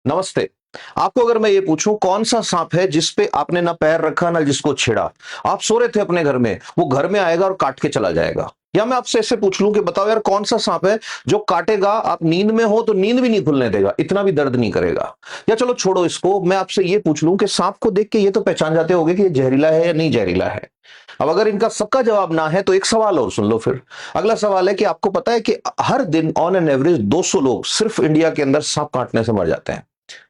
नमस्ते। आपको अगर मैं ये पूछूं कौन सा सांप है जिस पे आपने ना पैर रखा ना जिसको छेड़ा, आप सो रहे थे अपने घर में, वो घर में आएगा और काट के चला जाएगा। या मैं आपसे ऐसे पूछ लूं कि बताओ यार कौन सा सांप है जो काटेगा, आप नींद में हो तो नींद भी नहीं खुलने देगा, इतना भी दर्द नहीं करेगा। या चलो छोड़ो इसको, मैं आपसे ये पूछ लूं कि सांप को देख के ये तो पहचान जाते होगे कि ये जहरीला है या नहीं जहरीला है। अब अगर इनका सबका जवाब ना है तो एक सवाल और सुन लो फिर। अगला सवाल है कि आपको पता है कि हर दिन ऑन एन एवरेज 200 लोग सिर्फ इंडिया के अंदर सांप काटने से मर जाते हैं।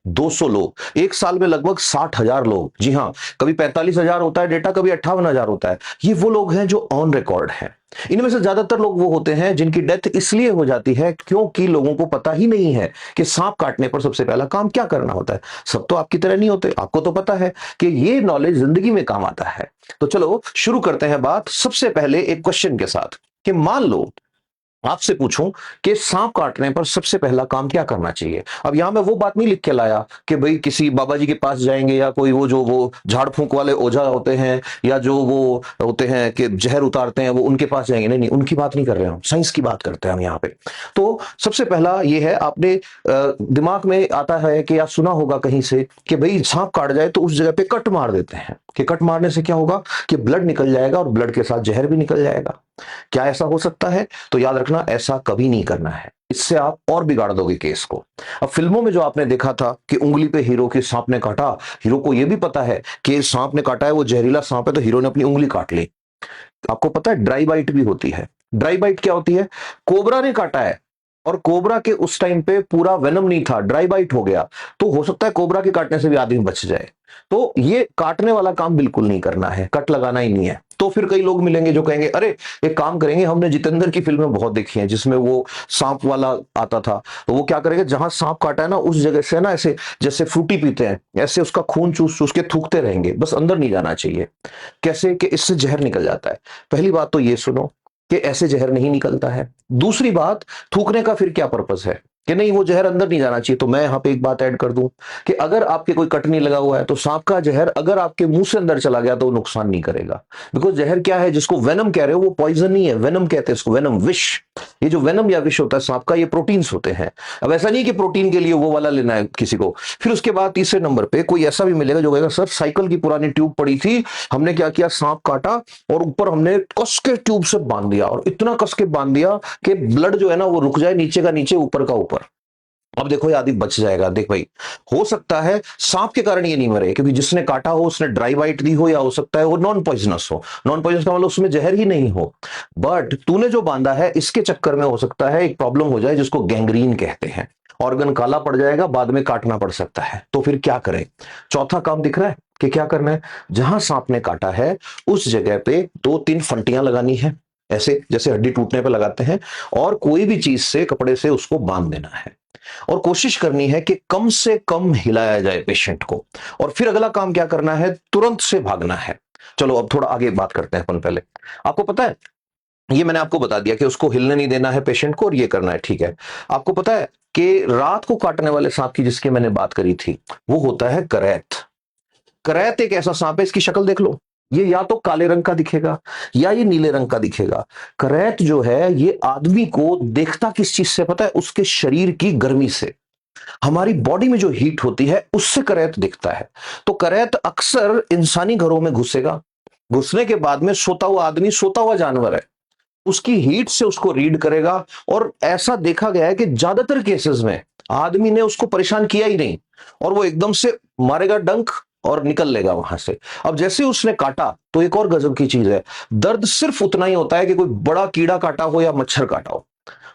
200 लोग एक साल में, लगभग 60,000 लोग। जी हां, कभी 45,000 होता है डेटा, कभी 58,000 होता है। ये वो लोग हैं जो ऑन रिकॉर्ड हैं। इनमें से ज्यादातर लोग वो होते हैं जिनकी डेथ इसलिए हो जाती है क्योंकि लोगों को पता ही नहीं है कि सांप काटने पर सबसे पहला काम क्या करना होता है। सब तो आपकी तरह नहीं होते, आपको तो पता है कि ये नॉलेज जिंदगी में काम आता है। तो चलो शुरू करते हैं बात सबसे पहले एक क्वेश्चन के साथ कि मान लो आपसे पूछूं कि सांप काटने पर सबसे पहला काम क्या करना चाहिए। अब यहां मैं वो बात नहीं लिख के लाया कि भाई किसी बाबा जी के पास जाएंगे या कोई वो झाड़ फूंक वाले ओझा होते हैं या जो वो होते हैं कि जहर उतारते हैं वो उनके पास जाएंगे। नहीं नहीं, उनकी बात नहीं कर रहे हम, साइंस की बात करते हैं हम यहाँ पे। तो सबसे पहला ये है, आपने दिमाग में आता है कि या सुना होगा कहीं से कि भाई सांप काट जाए तो उस जगह पे कट मार देते हैं कि कट मारने से क्या होगा कि ब्लड निकल जाएगा और ब्लड के साथ जहर भी निकल जाएगा। क्या ऐसा हो सकता है? तो याद रखना, ऐसा कभी नहीं करना है, इससे आप और बिगाड़ दोगे केस को। अब फिल्मों में जो आपने देखा था कि उंगली पे हीरो के सांप ने काटा, हीरो को यह भी पता है कि सांप ने काटा है, वो जहरीला सांप है, तो हीरो ने अपनी उंगली काट ली। आपको पता है ड्राई बाइट भी होती है। ड्राई बाइट क्या होती है? कोबरा ने काटा है और कोबरा के उस टाइम पे पूरा वेनम नहीं था, ड्राई बाइट हो गया, तो हो सकता है कोबरा के काटने से भी आदमी बच जाए। तो ये काटने वाला काम बिल्कुल नहीं करना है, कट लगाना ही नहीं है। तो फिर कई लोग मिलेंगे जो कहेंगे अरे एक काम करेंगे, हमने जितेंद्र की फिल्में बहुत देखी हैं जिसमें वो सांप वाला आता था, तो वो क्या करेंगे, जहां सांप काटा है ना उस जगह से ना ऐसे जैसे फ्रूटी पीते हैं ऐसे उसका खून चूस चूस के थूकते रहेंगे, बस अंदर नहीं जाना चाहिए। कैसे कि इससे जहर निकल जाता है। पहली बात तो ये सुनो कि ऐसे जहर नहीं निकलता है। दूसरी बात, थूकने का फिर क्या पर्पस है कि नहीं वो जहर अंदर नहीं जाना चाहिए। तो मैं यहां पे एक बात ऐड कर दूं कि अगर आपके कोई कट नहीं लगा हुआ है तो सांप का जहर अगर आपके मुंह से अंदर चला गया तो वो नुकसान नहीं करेगा। बिकॉज जहर क्या है, जिसको वेनम कह रहे हो वो पॉइजन नहीं है, वेनम कहते हैं इसको, वेनम विष। ये जो वेनम या विष होता है सांप का, ये प्रोटीन्स होते हैं। अब ऐसा नहीं कि प्रोटीन के लिए वो वाला लेना है किसी को। फिर उसके बाद तीसरे नंबर पे कोई ऐसा भी मिलेगा जो कहेगा सर साइकिल की पुरानी ट्यूब पड़ी थी, हमने क्या किया, सांप काटा और ऊपर हमने कस के ट्यूब से बांध दिया और इतना कस के बांध दिया कि ब्लड जो है ना वो रुक जाए, नीचे का नीचे ऊपर का ऊपर। अब देखो ये आदमी बच जाएगा। देख भाई, हो सकता है सांप के कारण ये नहीं मरे क्योंकि जिसने काटा हो उसने ड्राई बाइट दी हो, या हो सकता है वो नॉन पॉइजनस हो। नॉन पॉइजनस का मतलब उसमें जहर ही नहीं हो। बट तूने जो बांधा है इसके चक्कर में हो सकता है एक प्रॉब्लम हो जाए जिसको गैंग्रीन कहते हैं, ऑर्गन काला पड़ जाएगा, बाद में काटना पड़ सकता है। तो फिर क्या करें? चौथा काम दिख रहा है कि क्या करना है, जहां सांप ने काटा है उस जगह पे 2-3 फंटियां लगानी है, ऐसे जैसे हड्डी टूटने पे लगाते हैं, और कोई भी चीज से, कपड़े से उसको बांध देना है और कोशिश करनी है कि कम से कम हिलाया जाए पेशेंट को। और फिर अगला काम क्या करना है, तुरंत से भागना है। चलो अब थोड़ा आगे बात करते हैं अपन। पहले आपको पता है, ये मैंने आपको बता दिया कि उसको हिलने नहीं देना है पेशेंट को और ये करना है, ठीक है। आपको पता है कि रात को काटने वाले सांप की जिसकी मैंने बात करी थी वो होता है करैत। करैत एक ऐसा सांप है, इसकी शक्ल देख लो, ये या तो काले रंग का दिखेगा या ये नीले रंग का दिखेगा। करैत जो है ये आदमी को देखता किस चीज से पता है, उसके शरीर की गर्मी से। हमारी बॉडी में जो हीट होती है उससे करैत दिखता है। तो करैत अक्सर इंसानी घरों में घुसेगा, घुसने के बाद में सोता हुआ आदमी, सोता हुआ जानवर है, उसकी हीट से उसको रीड करेगा। और ऐसा देखा गया है कि ज्यादातर केसेस में आदमी ने उसको परेशान किया ही नहीं और वो एकदम से मारेगा डंक और निकल लेगा वहां से। अब जैसे उसने काटा तो एक और गजब की चीज है, दर्द सिर्फ उतना ही होता है कि कोई बड़ा कीड़ा काटा हो या मच्छर काटा हो।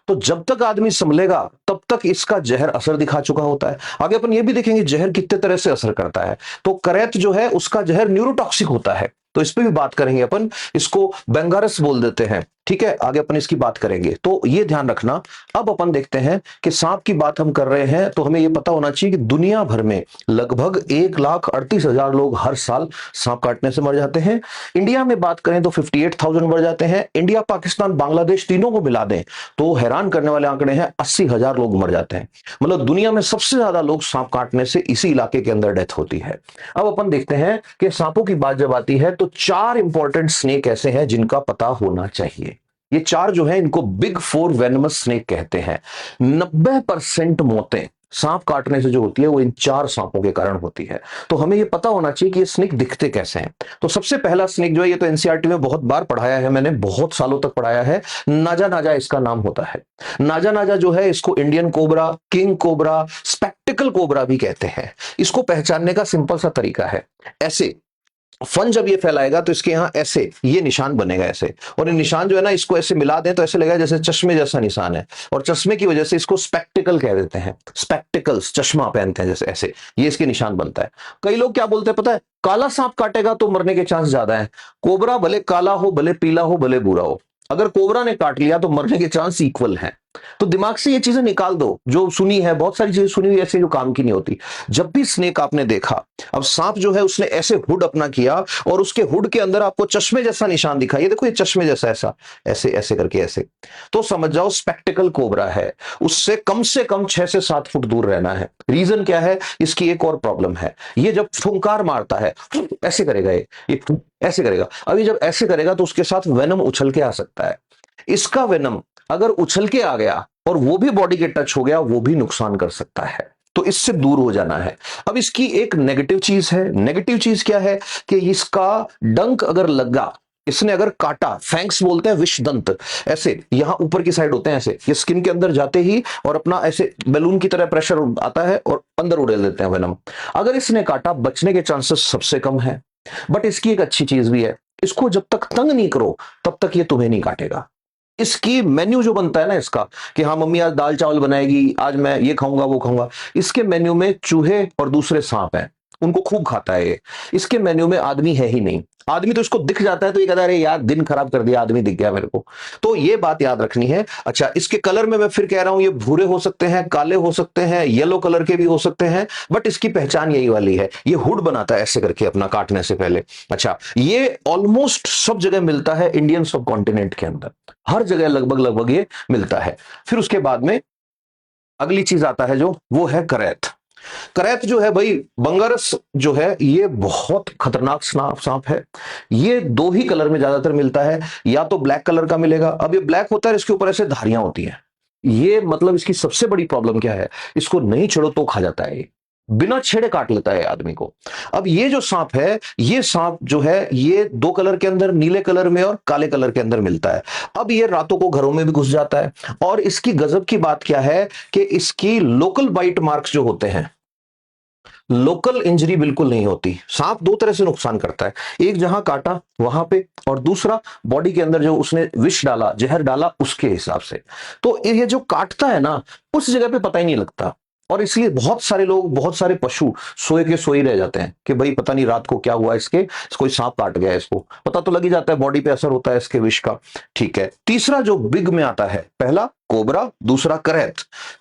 तो जब तक आदमी संभलेगा तब तक इसका जहर असर दिखा चुका होता है। आगे अपन ये भी देखेंगे जहर कितने तरह से असर करता है। तो करैत जो है उसका जहर न्यूरोटॉक्सिक होता है, तो इस पे भी बात करेंगे अपन, इसको बेंगारस बोल देते हैं, ठीक है। आगे अपन इसकी बात करेंगे, तो ये ध्यान रखना। अब अपन देखते हैं कि सांप की बात हम कर रहे हैं तो हमें यह पता होना चाहिए कि दुनिया भर में लगभग 1,38,000 लोग हर साल सांप काटने से मर जाते हैं। इंडिया में बात करें तो 58,000 मर जाते हैं। इंडिया, पाकिस्तान, बांग्लादेश तीनों को मिला दें तो हैरान करने वाले आंकड़े हैं, 80,000 लोग मर जाते हैं। मतलब दुनिया में सबसे ज्यादा लोग सांप काटने से इसी इलाके के अंदर डेथ होती है। अब अपन देखते हैं कि सांपों की बात जब आती है तो 4 इंपॉर्टेंट स्नेक ऐसे हैं जिनका पता होना चाहिए। ये 4 जो है इनको बिग 4 वेनमस स्नेक कहते हैं। 90% मौतें सांप काटने से जो होती है वो इन 4 सांपों के कारण होती है। तो हमें ये पता होना चाहिए कि ये स्नेक दिखते कैसे हैं। तो सबसे पहला स्नेक जो है, ये तो एनसीईआरटी में बहुत बार पढ़ाया है मैंने, बहुत सालों तक पढ़ाया है। नाजा नाजा इसका नाम होता है। नाजा नाजा जो है, इसको Indian cobra, king cobra, spectacled cobra भी कहते हैं। इसको पहचानने का सिंपल सा तरीका है, ऐसे फन जब ये फैलाएगा तो इसके यहां ऐसे ये निशान बनेगा ऐसे, और ये निशान जो है ना, इसको ऐसे मिला दें तो ऐसे लगेगा जैसे चश्मे जैसा निशान है, और चश्मे की वजह से इसको स्पेक्टिकल कह देते हैं। स्पेक्टिकल्स, चश्मा पहनते हैं जैसे, ऐसे ये इसके निशान बनता है। कई लोग क्या बोलते हैं पता है, काला सांप काटेगा तो मरने के चांस ज्यादा है। कोबरा भले काला हो, भले पीला हो, भले बुरा हो, अगर कोबरा ने काट लिया तो मरने के चांस इक्वल हैं। तो दिमाग से ये चीजें निकाल दो जो सुनी है, बहुत सारी चीजें सुनी हुई ऐसी जो काम की नहीं होती। जब भी स्नेक आपने देखा, अब सांप जो है उसने ऐसे हुड अपना किया और उसके हुड के अंदर आपको चश्मे जैसा निशान दिखा, ये देखो ये चश्मे जैसा, ऐसा ऐसे ऐसे करके ऐसे, तो समझ जाओ स्पेक्टिकल कोबरा है। उससे कम 6 से 7 फुट दूर रहना है। रीजन क्या है, इसकी एक और प्रॉब्लम है, ये जब फुंकार मारता है ऐसे करेगा, ये ऐसे करेगा। अभी जब ऐसे करेगा तो उसके साथ वेनम उछल के आ सकता है। इसका वेनम अगर उछल के आ गया और वो भी बॉडी के टच हो गया, वो भी नुकसान कर सकता है। तो इससे दूर हो जाना है। अब इसकी एक नेगेटिव चीज है। नेगेटिव चीज क्या है कि इसका डंक अगर लगा, इसने अगर काटा, फैंक्स बोलते हैं विष दंत, ऐसे यहां ऊपर की साइड होते हैं ऐसे, ये स्किन के अंदर जाते ही और अपना ऐसे बैलून की तरह प्रेशर आता है और अंदर उड़ेल देते हैं वेनम। अगर इसने काटा, बचने के चांसेस सबसे कम है। बट इसकी एक अच्छी चीज भी है, इसको जब तक तंग नहीं करो तब तक ये तुम्हें नहीं काटेगा। इसकी मेन्यू जो बनता है ना इसका, कि हाँ मम्मी आज दाल चावल बनाएगी, आज मैं ये खाऊंगा वो खाऊंगा, इसके मेन्यू में चूहे और दूसरे सांप हैं, उनको खूब खाता है ये। इसके मेन्यू में आदमी है ही नहीं। आदमी तो इसको दिख जाता है तो ये कहता है अरे यार दिन खराब कर दिया, आदमी दिख गया मेरे को। तो ये बात याद रखनी है। अच्छा, इसके कलर में मैं फिर कह रहा हूं, ये भूरे हो सकते हैं, काले हो सकते हैं, येलो कलर के भी हो सकते हैं, बट इसकी पहचान यही वाली है, ये हुड बनाता है ऐसे करके अपना काटने से पहले। अच्छा, ये ऑलमोस्ट सब जगह मिलता है इंडियन सब कॉन्टिनेंट के अंदर, हर जगह लगभग लगभग ये मिलता है। फिर उसके बाद में अगली चीज आता है जो, वो है करैत। करैत जो है भाई, बंगारस जो है, ये बहुत खतरनाक सांप है। ये 2 ही कलर में ज्यादातर मिलता है, या तो ब्लैक कलर का मिलेगा। अब ये ब्लैक होता है, इसके ऊपर ऐसे धारियां होती हैं। ये मतलब इसकी सबसे बड़ी प्रॉब्लम क्या है, इसको नहीं छेड़ो तो खा जाता है, ये बिना छेड़े काट लेता है आदमी को। अब ये जो सांप है, ये सांप जो है, ये 2 कलर के अंदर, नीले कलर में और काले कलर के अंदर मिलता है। अब ये रातों को घरों में भी घुस जाता है। और इसकी गजब की बात क्या है कि इसकी लोकल बाइट मार्क्स जो होते हैं, लोकल इंजरी बिल्कुल नहीं होती। सांप 2 तरह से नुकसान करता है, एक जहां काटा वहां पे, और दूसरा बॉडी के अंदर जो उसने विष डाला, जहर डाला, उसके हिसाब से। तो ये जो काटता है ना, उस जगह पे पता ही नहीं लगता। और इसलिए बहुत सारे लोग, बहुत सारे पशु सोए के सोई रह जाते हैं कि भाई पता नहीं रात को क्या हुआ, इसके कोई सांप काट गया, इसको पता तो लग ही जाता है, बॉडी पे असर होता है इसके विष का। ठीक है, तीसरा जो बिग में आता है, पहला कोबरा, दूसरा करैत,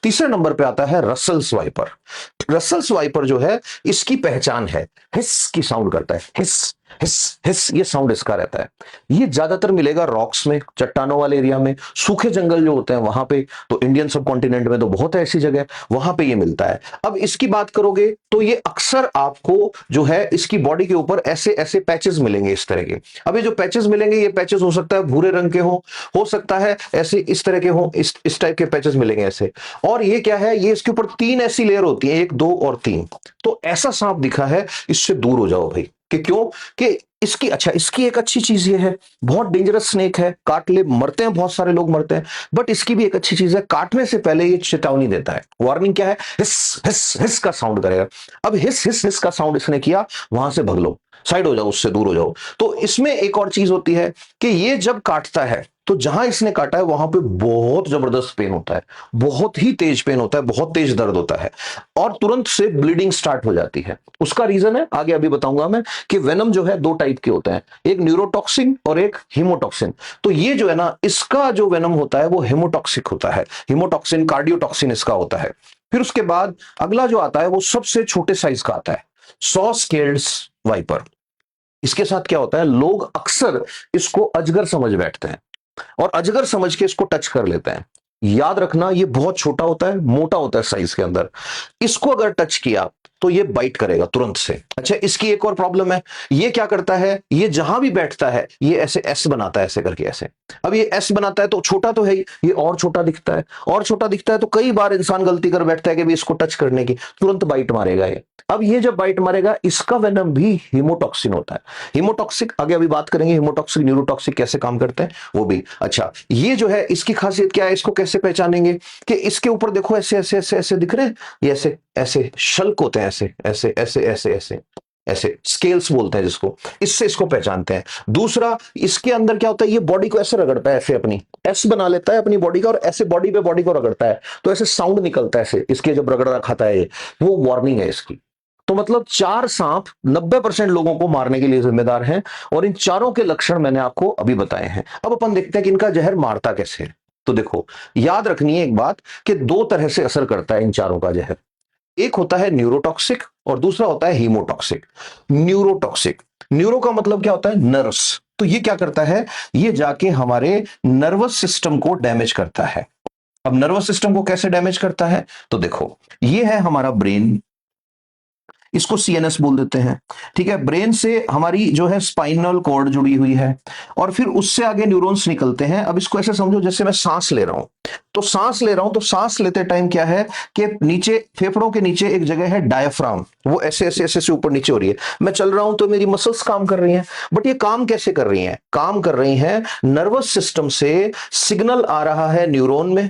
तीसरे नंबर पे आता है रसल्स वाइपर। रसल्स वाइपर जो है, इसकी पहचान है, हिस की साउंड करता है, हिस हिस हिस, ये साउंड इसका रहता है। ये ज्यादातर मिलेगा रॉक्स में, चट्टानों वाले एरिया में, सूखे जंगल जो होते हैं वहां पे। तो इंडियन सब कॉन्टिनेंट में तो बहुत है ऐसी जगह, वहां पे ये मिलता है। अब इसकी बात करोगे तो ये अक्सर आपको जो है, इसकी बॉडी के ऊपर ऐसे ऐसे पैचेस मिलेंगे इस तरह के। अब ये जो पैचेस मिलेंगे, ये पैचेस हो सकता है भूरे रंग के हो सकता है ऐसे इस तरह के हो, इस टाइप के पैचेस मिलेंगे ऐसे। और ये क्या है, ये इसके ऊपर 3 ऐसी लेयर होती है, 1 2 और 3। तो ऐसा सांप दिखा है, इससे दूर हो जाओ भाई। कि क्यों, कि इसकी, अच्छा इसकी एक अच्छी चीज ये है, बहुत डेंजरस स्नेक है, काट ले मरते हैं, बहुत सारे लोग मरते हैं। बट इसकी भी एक अच्छी चीज है, काटने से पहले ये चेतावनी देता है, वार्निंग क्या है, हिस हिस हिस का साउंड करेगा। अब हिस हिस हिस का साउंड इसने किया, वहां से भग लो, साइड हो जाओ, उससे दूर हो जाओ। तो इसमें एक और चीज होती है कि ये जब काटता है तो जहां इसने काटा है वहां पे बहुत जबरदस्त पेन होता है, बहुत ही तेज पेन होता है, बहुत तेज दर्द होता है, और तुरंत से ब्लीडिंग स्टार्ट हो जाती है। उसका रीजन है, आगे अभी बताऊंगा मैं, कि वेनम जो है 2 टाइप के होते हैं, एक न्यूरोटॉक्सिन और एक हीमोटॉक्सिन। तो ये जो है ना, इसका जो वेनम होता है वो हेमोटॉक्सिक होता है, हीमोटॉक्सिन, कार्डियोटॉक्सिन इसका होता है। फिर उसके बाद अगला जो आता है वो सबसे छोटे साइज का आता है, सॉ स्केल्ड वाइपर। इसके साथ क्या होता है, लोग अक्सर इसको अजगर समझ बैठते हैं और अजगर समझ के इसको टच कर लेते हैं। याद रखना, ये बहुत छोटा होता है, मोटा होता है साइज के अंदर। इसको अगर टच किया तो ये बाइट करेगा तुरंत से। अच्छा, इसकी एक और प्रॉब्लम है, ये क्या करता है, ये जहां भी बैठता है ये ऐसे एस बनाता है, ऐसे करके ऐसे। अब ये एस बनाता है तो छोटा तो है ही, ये और छोटा दिखता है, और छोटा दिखता है, तो कई बार इंसान गलती कर बैठता है कि भी इसको टच करने की, तुरंत बाइट मारेगा ये। अब ये जब बाइट मारेगा, इसका वेनम भी हीमोटॉक्सिन होता है। हीमोटॉक्सिक आगे अभी बात करेंगे, हीमोटॉक्सिक न्यूरोटॉक्सिक कैसे काम करते हैं वो भी। अच्छा, ये जो है इसकी खासियत क्या है, इसको कैसे पहचानेंगे कि इसके ऊपर देखो ऐसे ऐसे ऐसे ऐसे दिख रहे हैं, ये ऐसे ऐसे शल्क होते हैं, ऐसे ऐसे ऐसे ऐसे ऐसे ऐसे स्केल्स बोलते हैं जिसको, इससे इसको पहचानते हैं। दूसरा, इसके अंदर क्या होता है, ये बॉडी को ऐसे रगड़ता है, ऐसे अपनी एस बना लेता है अपनी बॉडी का, और ऐसे बॉडी पे बॉडी को रगड़ता है, तो ऐसे साउंड निकलता है ऐसे, इसके जब रगड़ खाता है ये, वो वार्निंग है इसकी। तो मतलब 4 सांप 90% लोगों को मारने के लिए जिम्मेदार हैं, और इन चारों के लक्षण मैंने आपको अभी बताए हैं। अब अपन देखते हैं कि इनका जहर मारता कैसे है। तो देखो, याद रखनी है एक बात कि 2 तरह से असर करता है इन चारों का जहर। एक होता है न्यूरोटॉक्सिक और दूसरा होता है हीमोटॉक्सिक। न्यूरोटॉक्सिक, न्यूरो का मतलब क्या होता है, नर्व्स। तो ये क्या करता है, ये जाके हमारे नर्वस सिस्टम को डैमेज करता है। अब नर्वस सिस्टम को कैसे डैमेज करता है, तो देखो, ये है हमारा ब्रेन, इसको सीएनएस बोल देते हैं, ठीक है। ब्रेन से हमारी जो है स्पाइनल कॉर्ड जुड़ी हुई है, और फिर उससे आगे न्यूरॉन्स निकलते हैं। अब इसको ऐसे समझो जैसे मैं सांस ले रहा हूं, तो सांस ले रहा हूं, तो सांस लेते टाइम क्या है कि नीचे फेफड़ों के नीचे एक जगह है डायफ्राम, वो ऐसे ऐसे ऐसे से ऊपर नीचे हो रही है। मैं चल रहा हूं तो मेरी मसल्स काम कर रही हैं, बट ये काम कैसे कर रही हैं, काम कर रही हैं नर्वस सिस्टम से सिग्नल आ रहा है न्यूरॉन में,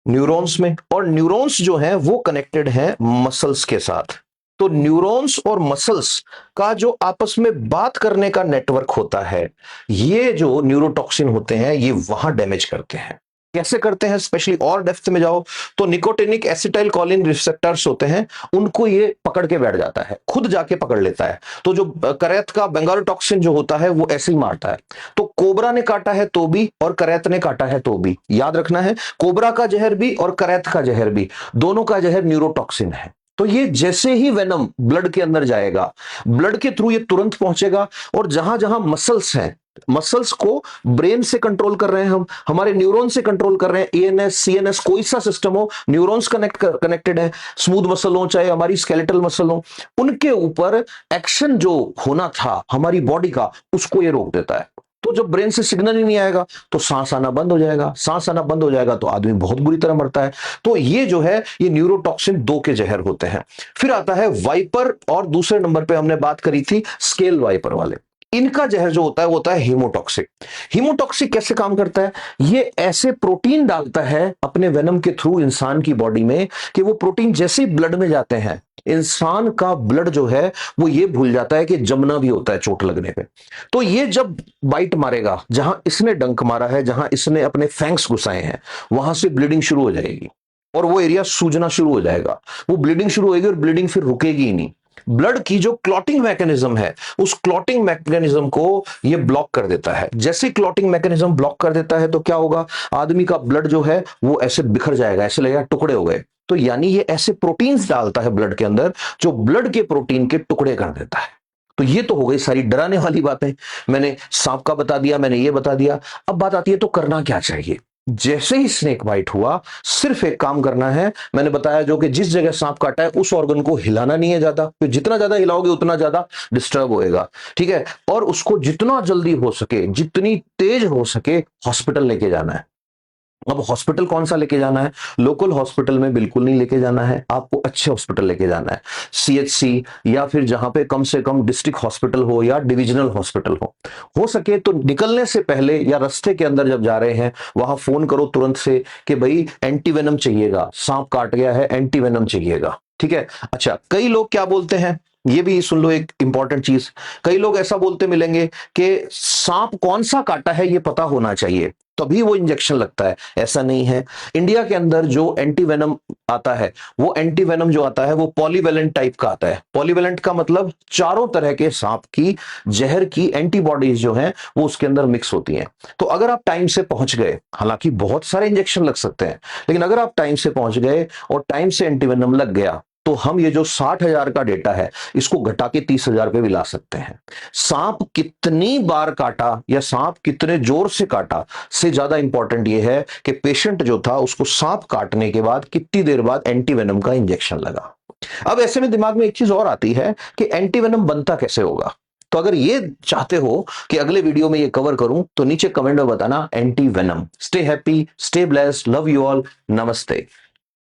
न्यूरॉन्स में, और न्यूरॉन्स जो हैं वो कनेक्टेड हैं मसल्स के साथ। तो न्यूरॉन्स और मसल्स का जो आपस में बात करने का नेटवर्क होता है, ये जो न्यूरोटॉक्सिन होते हैं ये वहां डैमेज करते हैं। कैसे करते हैं, स्पेशली और डेप्थ में जाओ तो निकोटिनिक एसिटाइल कोलिन रिसेप्टर्स होते हैं, उनको ये पकड़ के बैठ जाता है, खुद जाके पकड़ लेता है। तो जो करैत का बंगाल टॉक्सिन जो होता है वो ऐसे ही मारता है। तो कोबरा ने काटा है तो भी, और करैत ने काटा है तो भी, याद रखना है, कोबरा का जहर भी और करैत का जहर भी, दोनों का जहर न्यूरोटॉक्सिन है। तो ये जैसे ही वेनम ब्लड के अंदर जाएगा, ब्लड के थ्रू ये तुरंत पहुंचेगा, और जहां जहां मसल्स हैं, मसल्स को ब्रेन से कंट्रोल कर रहे हैं हम, हमारे न्यूरॉन से कंट्रोल कर रहे हैं, एएनएस सीएनएस कोई सा सिस्टम हो, न्यूरॉन्स कनेक्टेड है, स्मूथ मसल हो चाहे हमारी स्केलेटल मसल हो, उनके ऊपर एक्शन जो होना था हमारी बॉडी का, उसको ये रोक देता है। तो जब ब्रेन से सिग्नल ही नहीं आएगा तो सांस आना बंद हो जाएगा, सांस आना बंद हो जाएगा तो आदमी बहुत बुरी तरह मरता है। तो ये जो है ये न्यूरोटॉक्सिन 2 के जहर होते हैं। फिर आता है वाइपर, और दूसरे नंबर पे हमने बात करी थी स्केल वाइपर वाले, इनका जहर जो होता है वो होता है हीमोटॉक्सिक। हीमोटॉक्सिक कैसे काम करता है, ये ऐसे प्रोटीन डालता है अपने वेनम के थ्रू इंसान की बॉडी में कि वो प्रोटीन जैसे ही ब्लड में जाते हैं, इंसान का ब्लड जो है वो ये भूल जाता है कि जमना भी होता है चोट लगने पे। तो ये जब बाइट मारेगा, जहां इसने डंक मारा है, जहां इसने अपने फैंक्स घुसाए हैं, वहां से ब्लीडिंग शुरू हो जाएगी, और वो एरिया सूजना शुरू हो जाएगा, वो ब्लीडिंग शुरू होगी, और ब्लीडिंग फिर रुकेगी ही नहीं। ब्लड की जो क्लॉटिंग मैकेनिज्म है, उस क्लॉटिंग मैकेनिज्म को ये ब्लॉक कर देता है। जैसे क्लॉटिंग मैकेनिज्म ब्लॉक कर देता है तो क्या होगा, आदमी का ब्लड जो है वो ऐसे बिखर जाएगा, ऐसे लगेगा टुकड़े हो गए। तो यानी ये ऐसे प्रोटीन्स डालता है ब्लड के अंदर जो ब्लड के प्रोटीन के टुकड़े कर देता है। तो ये तो हो गई सारी डराने वाली बातें, मैंने सांप का बता दिया, मैंने ये बता दिया। अब बात आती है तो करना क्या चाहिए। जैसे ही स्नेक बाइट हुआ, सिर्फ एक काम करना है, मैंने बताया जो कि जिस जगह सांप काटा है उस ऑर्गन को हिलाना नहीं है ज्यादा, तो जितना ज्यादा हिलाओगे उतना ज्यादा डिस्टर्ब होएगा, ठीक है। और उसको जितना जल्दी हो सके, जितनी तेज हो सके हॉस्पिटल लेके जाना है। अब हॉस्पिटल कौन सा लेके जाना है, लोकल हॉस्पिटल में बिल्कुल नहीं लेके जाना है, आपको अच्छे हॉस्पिटल लेके जाना है, सीएचसी, या फिर जहां पे कम से कम डिस्ट्रिक्ट हॉस्पिटल हो या डिविजनल हॉस्पिटल हो सके तो निकलने से पहले या रास्ते के अंदर जब जा रहे हैं वहां फोन करो तुरंत से कि भाई एंटीवेनम चाहिएगा, सांप काट गया है, एंटीवेनम चाहिएगा, ठीक है। अच्छा, कई लोग क्या बोलते हैं, ये भी सुन लो एक इंपॉर्टेंट चीज, कई लोग ऐसा बोलते मिलेंगे कि सांप कौन सा काटा है ये पता होना चाहिए तभी वो इंजेक्शन लगता है। ऐसा नहीं है। इंडिया के अंदर जो एंटीवेनम आता है, वो एंटीवेनम जो आता है वो पॉलीवेलेंट टाइप का आता है। पॉलीवेलेंट का मतलब चारों तरह के सांप की जहर की एंटीबॉडीज जो हैं वो उसके अंदर मिक्स होती हैं। तो अगर आप टाइम से पहुंच गए, हालांकि बहुत सारे इंजेक्शन लग सकते हैं, लेकिन अगर आप टाइम से पहुंच गए और टाइम से एंटीवेनम लग गया तो हम ये जो 60,000 का डेटा है इसको घटा के 30,000 पे भी ला सकते हैं। सांप कितनी बार काटा या सांप कितने जोर से काटा से ज्यादा इंपॉर्टेंट ये है कि पेशेंट जो था उसको सांप काटने के बाद कितनी देर बाद एंटीवेनम का इंजेक्शन लगा। अब ऐसे में दिमाग में एक चीज और आती है कि एंटीवेनम बनता कैसे होगा। तो अगर ये चाहते हो कि अगले वीडियो में ये कवर करूं तो नीचे कमेंट में बताना antivenom. Stay happy, stay blessed, love you all, नमस्ते।